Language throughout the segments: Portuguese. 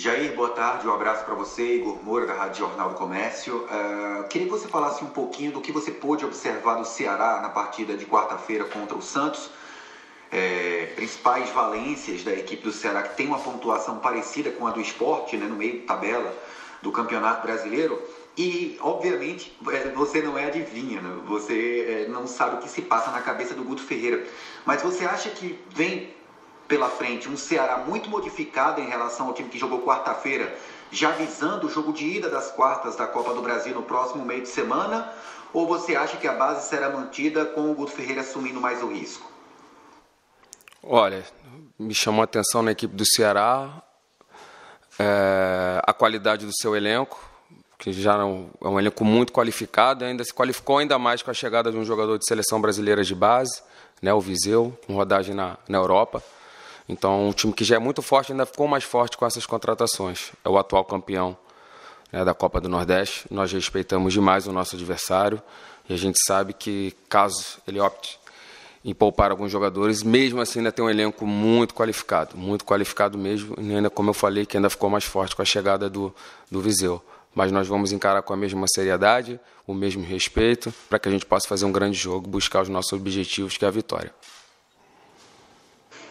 Jair, boa tarde, um abraço para você, Igor Moura, da Rádio Jornal do Comércio. Queria que você falasse um pouquinho do que você pôde observar do Ceará na partida de quarta-feira contra o Santos. Principais valências da equipe do Ceará, que tem uma pontuação parecida com a do Sport, né, no meio de tabela do Campeonato Brasileiro. E, obviamente, você não é adivinha, né? Você não sabe o que se passa na cabeça do Guto Ferreira. Mas você acha que vem pela frente um Ceará muito modificado em relação ao time que jogou quarta-feira, já visando o jogo de ida das quartas da Copa do Brasil no próximo meio de semana? Ou você acha que a base será mantida com o Guto Ferreira assumindo mais o risco? Olha, me chamou a atenção na equipe do Ceará a qualidade do seu elenco, que já é um elenco muito qualificado, ainda se qualificou ainda mais com a chegada de um jogador de seleção brasileira de base, né, o Viseu, com rodagem na Europa. Então, um time que já é muito forte ainda ficou mais forte com essas contratações. É o atual campeão, né, da Copa do Nordeste. Nós respeitamos demais o nosso adversário e a gente sabe que, caso ele opte em poupar alguns jogadores, mesmo assim ainda tem um elenco muito qualificado mesmo, e ainda, como eu falei, que ainda ficou mais forte com a chegada do Viseu. Mas nós vamos encarar com a mesma seriedade, o mesmo respeito, para que a gente possa fazer um grande jogo, buscar os nossos objetivos, que é a vitória.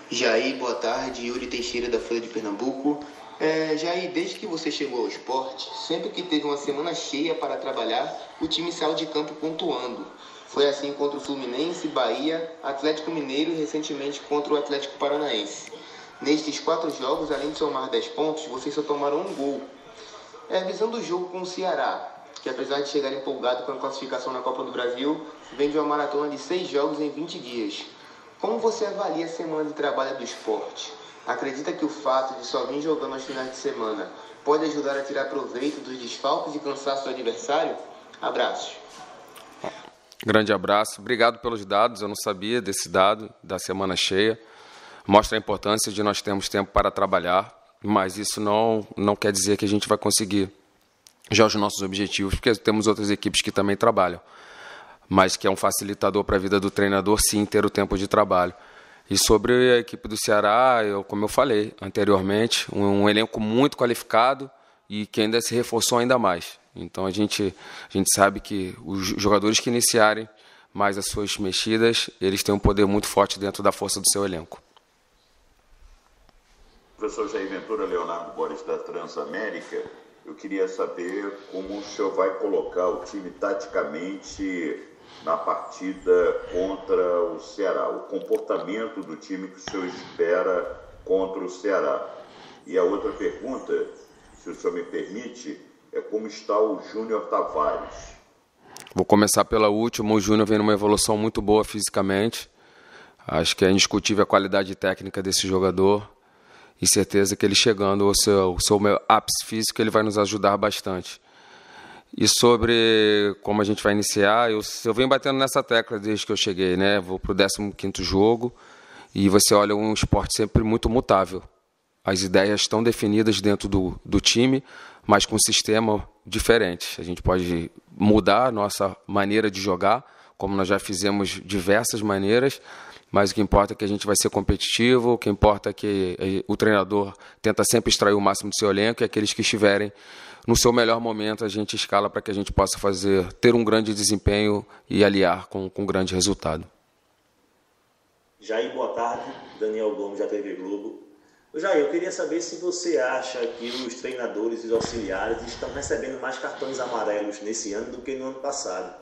Jair, boa tarde. Yuri Teixeira, da Folha de Pernambuco. Jair, desde que você chegou ao esporte, sempre que teve uma semana cheia para trabalhar, o time saiu de campo pontuando. Foi assim contra o Fluminense, Bahia, Atlético Mineiro e recentemente contra o Atlético Paranaense. Nestes 4 jogos, além de somar 10 pontos, vocês só tomaram um gol. Visando o jogo com o Ceará, que apesar de chegar empolgado com a classificação na Copa do Brasil, vem de uma maratona de 6 jogos em 20 dias. Como você avalia a semana de trabalho do esporte? Acredita que o fato de só vir jogando aos finais de semana pode ajudar a tirar proveito dos desfalques e cansaço do adversário? Abraços. Grande abraço. Obrigado pelos dados. Eu não sabia desse dado da semana cheia. Mostra a importância de nós termos tempo para trabalhar, mas isso não quer dizer que a gente vai conseguir já os nossos objetivos, porque temos outras equipes que também trabalham, mas que é um facilitador para a vida do treinador, sim, ter o tempo de trabalho. E sobre a equipe do Ceará, como eu falei anteriormente, um elenco muito qualificado e que ainda se reforçou ainda mais. Então a gente sabe que os jogadores que iniciarem mais as suas mexidas, eles têm um poder muito forte dentro da força do seu elenco. Professor Jair Ventura, Leonardo Borges, da Transamérica, eu queria saber como o senhor vai colocar o time taticamente na partida contra o Ceará, o comportamento do time que o senhor espera contra o Ceará. E a outra pergunta, se o senhor me permite, é como está o Júnior Tavares. Vou começar pela última. O Júnior vem numa evolução muito boa fisicamente. Acho que é indiscutível a qualidade técnica desse jogador. E certeza que ele chegando ao seu ápice físico, ele vai nos ajudar bastante. E sobre como a gente vai iniciar, eu venho batendo nessa tecla desde que eu cheguei, né? Vou para o 15º jogo e você olha um esporte sempre muito mutável. As ideias estão definidas dentro do time, mas com um sistema diferente. A gente pode mudar a nossa maneira de jogar, como nós já fizemos diversas maneiras, mas o que importa é que a gente vai ser competitivo, o que importa é que o treinador tenta sempre extrair o máximo do seu elenco e aqueles que estiverem no seu melhor momento a gente escala para que a gente possa ter um grande desempenho e aliar com um grande resultado. Jair, boa tarde. Daniel Gomes, da TV Globo. Jair, eu queria saber se você acha que os treinadores e os auxiliares estão recebendo mais cartões amarelos nesse ano do que no ano passado.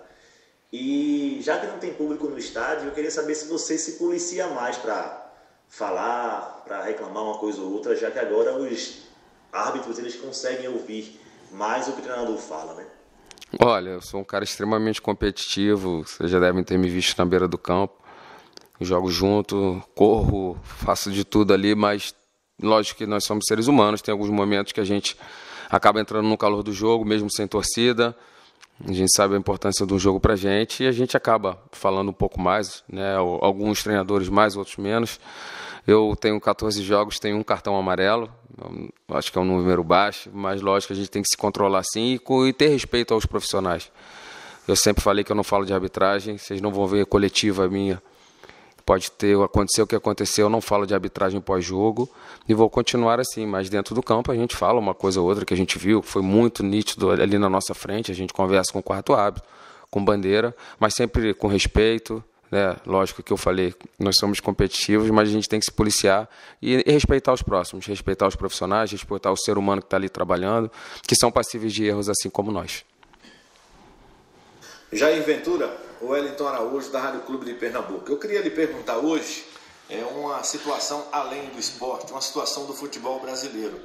E já que não tem público no estádio, eu queria saber se você se policia mais para falar, para reclamar uma coisa ou outra, já que agora os árbitros eles conseguem ouvir mais o que o treinador fala, né? Olha, eu sou um cara extremamente competitivo, vocês já devem ter me visto na beira do campo. Jogo junto, corro, faço de tudo ali, mas lógico que nós somos seres humanos, tem alguns momentos que a gente acaba entrando no calor do jogo, mesmo sem torcida. A gente sabe a importância do jogo pra gente e a gente acaba falando um pouco mais, né? Alguns treinadores mais, outros menos. Eu tenho 14 jogos, tenho um cartão amarelo, acho que é um número baixo, mas lógico que a gente tem que se controlar sim e ter respeito aos profissionais. Eu sempre falei que eu não falo de arbitragem, vocês não vão ver coletiva minha pode acontecer o que aconteceu, eu não falo de arbitragem pós-jogo e vou continuar assim, mas dentro do campo a gente fala uma coisa ou outra que a gente viu, que foi muito nítido ali na nossa frente, a gente conversa com o quarto árbitro, com bandeira, mas sempre com respeito, né? Lógico que eu falei, nós somos competitivos, mas a gente tem que se policiar e respeitar os próximos, respeitar os profissionais, respeitar o ser humano que está ali trabalhando, que são passíveis de erros assim como nós. Jair Ventura, o Wellington Araújo da Rádio Clube de Pernambuco. Eu queria lhe perguntar hoje, uma situação além do esporte, uma situação do futebol brasileiro.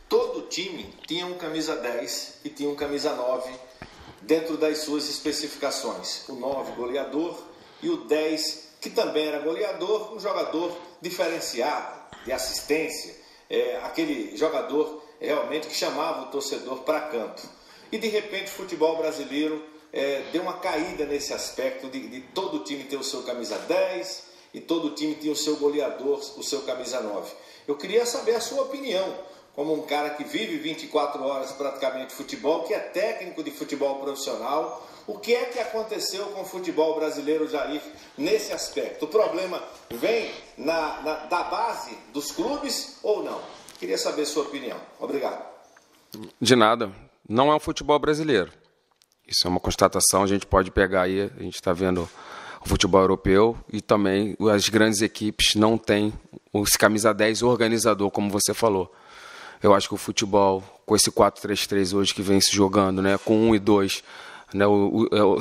Todo time tinha um camisa 10 e tinha um camisa 9 dentro das suas especificações. O 9 goleador e o 10, que também era goleador, um jogador diferenciado, de assistência, aquele jogador realmente que chamava o torcedor para campo. E de repente o futebol brasileiro deu uma caída nesse aspecto de todo time ter o seu camisa 10 e todo time tinha o seu goleador, o seu camisa 9. Eu queria saber a sua opinião, como um cara que vive 24 horas praticamente futebol, que é técnico de futebol profissional. O que é que aconteceu com o futebol brasileiro, Jair, nesse aspecto? O problema vem da base dos clubes ou não? Queria saber sua opinião. Obrigado. De nada. Não é um futebol brasileiro. Isso é uma constatação, a gente pode pegar aí, a gente está vendo o futebol europeu e também as grandes equipes não têm esse camisa 10 organizador, como você falou. Eu acho que o futebol, com esse 4-3-3 hoje que vem se jogando, né, com 1 e 2, né,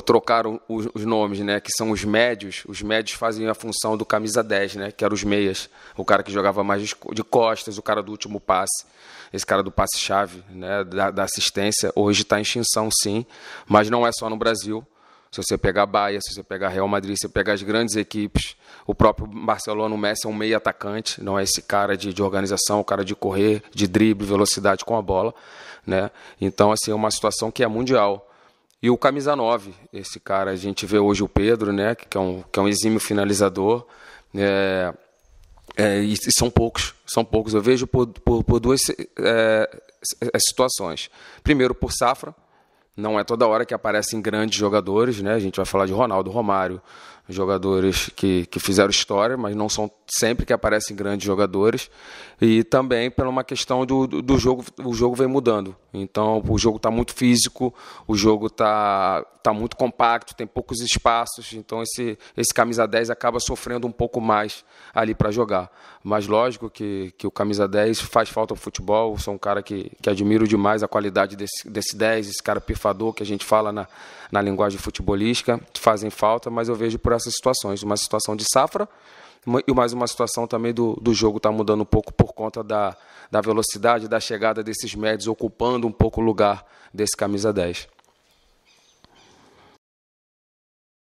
trocaram os nomes, né, que são os médios fazem a função do camisa 10, né, que eram os meias, o cara que jogava mais de costas, o cara do último passe, esse cara do passe-chave, né, da assistência, hoje está em extinção sim, mas não é só no Brasil. Se você pegar a Bahia, se você pegar Real Madrid, se você pegar as grandes equipes, o próprio Barcelona, o Messi é um meio atacante, não é esse cara de organização, o cara de correr, de drible, velocidade com a bola, né? Então, assim, é uma situação que é mundial. E o camisa 9, esse cara, a gente vê hoje o Pedro, né, que é um exímio finalizador, e são poucos. Eu vejo por duas situações. Primeiro, por safra. Não é toda hora que aparecem grandes jogadores, né? A gente vai falar de Ronaldo, Romário, jogadores que fizeram história, mas não são sempre que aparecem grandes jogadores. E também por uma questão do jogo, o jogo vem mudando. Então, o jogo está muito físico, o jogo está muito compacto, tem poucos espaços. Então, esse camisa 10 acaba sofrendo um pouco mais ali para jogar. Mas, lógico que o camisa 10 faz falta ao futebol. Eu sou um cara que admiro demais a qualidade desse 10, esse cara pifador que a gente fala na linguagem futebolística, fazem falta, mas eu vejo por essas situações. Uma situação de safra e mais uma situação também do jogo estar mudando um pouco por conta da velocidade, da chegada desses médios, ocupando um pouco o lugar desse camisa 10.